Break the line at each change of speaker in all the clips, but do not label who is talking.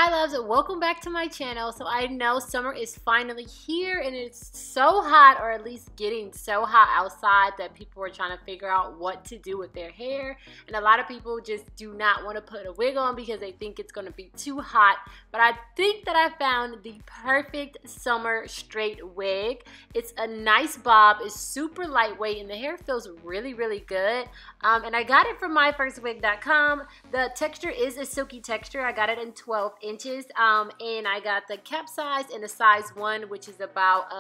Hi loves, welcome back to my channel. So I know summer is finally here and it's so hot, or at least getting so hot outside, that people are trying to figure out what to do with their hair. And a lot of people just do not want to put a wig on because they think it's going to be too hot. But I think that I found the perfect summer straight wig. It's a nice bob, it's super lightweight, and the hair feels really good. And I got it from MyFirstWig.com. The texture is a silky texture. I got it in 12 inches, and I got the cap size in a size 1, which is about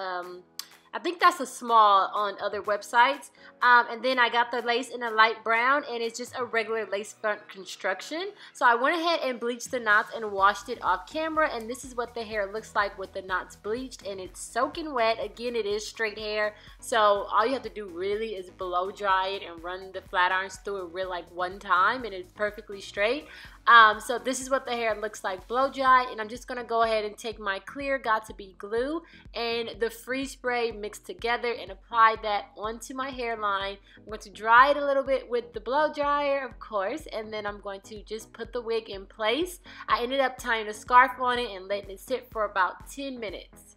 I think that's a small on other websites. And then I got the lace in a light brown, and it's just a regular lace front construction. So I went ahead and bleached the knots and washed it off camera, and this is what the hair looks like with the knots bleached, and it's soaking wet. Again, it is straight hair, so all you have to do really is blow dry it and run the flat irons through it like one time, and it's perfectly straight. So this is what the hair looks like blow dry, and I'm just gonna go ahead and take my clear Got2b glue and the freeze spray mixed together and apply that onto my hairline. I'm going to dry it a little bit with the blow dryer, of course, and then I'm going to just put the wig in place. I ended up tying a scarf on it and letting it sit for about 10 minutes.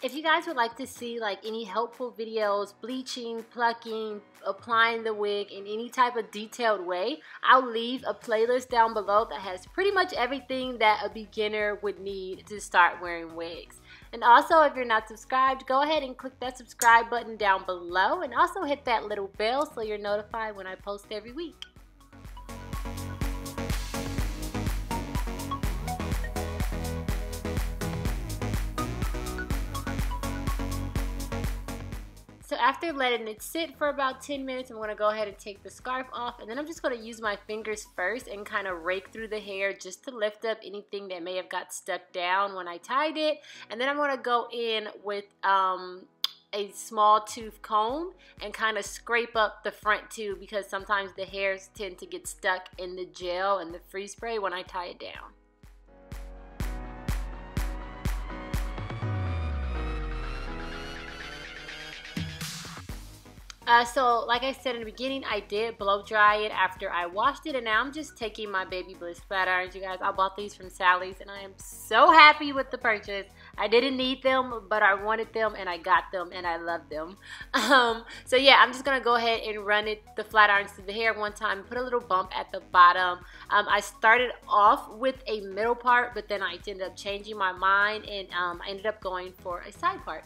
If you guys would like to see like any helpful videos, bleaching, plucking, applying the wig in any type of detailed way, I'll leave a playlist down below that has pretty much everything that a beginner would need to start wearing wigs. And also, if you're not subscribed, go ahead and click that subscribe button down below, and also hit that little bell so you're notified when I post every week. So after letting it sit for about 10 minutes, I'm going to go ahead and take the scarf off, and then I'm just going to use my fingers first and kind of rake through the hair just to lift up anything that may have got stuck down when I tied it. And then I'm going to go in with a small tooth comb and kind of scrape up the front too, because sometimes the hairs tend to get stuck in the gel and the freeze spray when I tie it down. So like I said in the beginning, I did blow dry it after I washed it, and now I'm just taking my Baby Bliss flat irons, you guys. I bought these from Sally's, and I am so happy with the purchase. I didn't need them, but I wanted them, and I got them, and I love them. So yeah, I'm just gonna go ahead and run the flat irons through the hair one time, put a little bump at the bottom. I started off with a middle part, but then I ended up changing my mind, and I ended up going for a side part.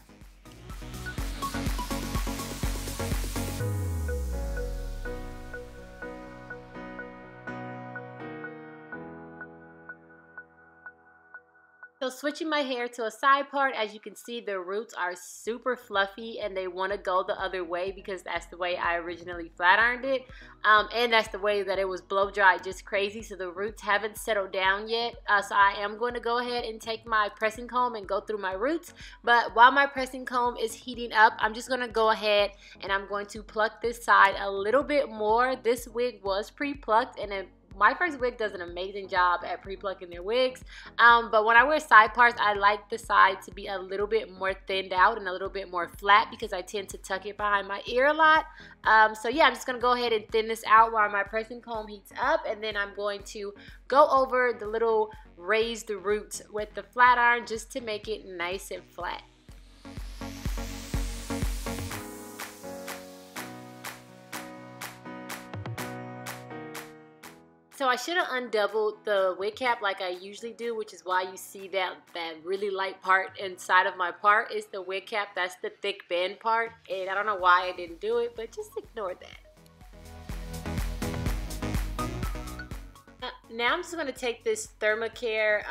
So switching my hair to a side part, as you can see, the roots are super fluffy and they want to go the other way because that's the way I originally flat ironed it. And that's the way that it was blow dried, just crazy. So the roots haven't settled down yet. So I am going to go ahead and take my pressing comb and go through my roots. But while my pressing comb is heating up, I'm just going to go ahead and I'm going to pluck this side a little bit more. This wig was pre-plucked, and then MyFirstWig does an amazing job at pre-plucking their wigs, but when I wear side parts, I like the side to be a little bit more thinned out and a little bit more flat because I tend to tuck it behind my ear a lot. So yeah, I'm just going to go ahead and thin this out while my pressing comb heats up, and then I'm going to go over the little raised roots with the flat iron just to make it nice and flat. So I should have undoubled the wig cap like I usually do, which is why you see that really light part inside of my part is the wig cap. That's the thick bend part, and I don't know why I didn't do it, but just ignore that. Now I'm just going to take this Thermacare,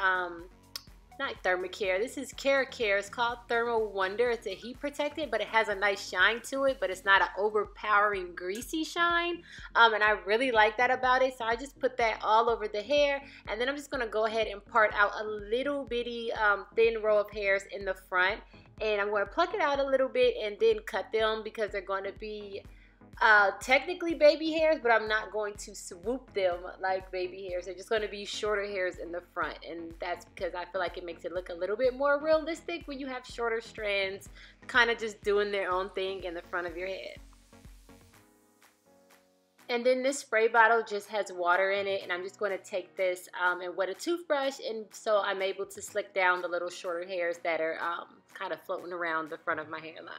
not Thermacare, this is Care. It's called Thermal Wonder. It's a heat protectant, but it has a nice shine to it, but it's not an overpowering greasy shine, and I really like that about it. So I just put that all over the hair, and then I'm just going to go ahead and part out a little bitty thin row of hairs in the front, and I'm going to pluck it out a little bit and then cut them because they're going to be technically baby hairs, but I'm not going to swoop them like baby hairs. They're just going to be shorter hairs in the front, and that's because I feel like it makes it look a little bit more realistic when you have shorter strands kind of just doing their own thing in the front of your head. And then this spray bottle just has water in it, and I'm just going to take this and wet a toothbrush, and so I'm able to slick down the little shorter hairs that are kind of floating around the front of my hairline.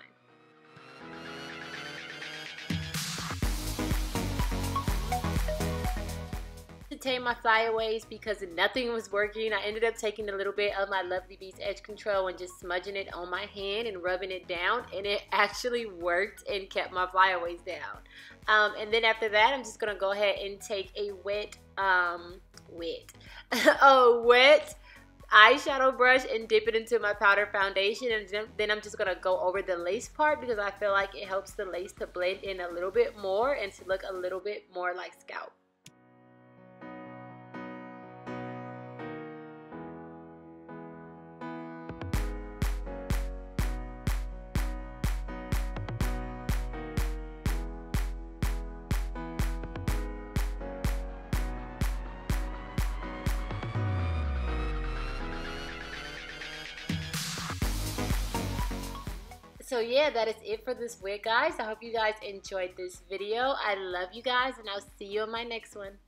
To tame my flyaways, because nothing was working, I ended up taking a little bit of my LovelyB's edge control and just smudging it on my hand and rubbing it down, and it actually worked and kept my flyaways down. And then after that, I'm just gonna go ahead and take a wet eyeshadow brush and dip it into my powder foundation, and then I'm just gonna go over the lace part because I feel like it helps the lace to blend in a little bit more and to look a little bit more like scalp. So yeah, that is it for this wig, guys. I hope you guys enjoyed this video. I love you guys, and I'll see you in my next one.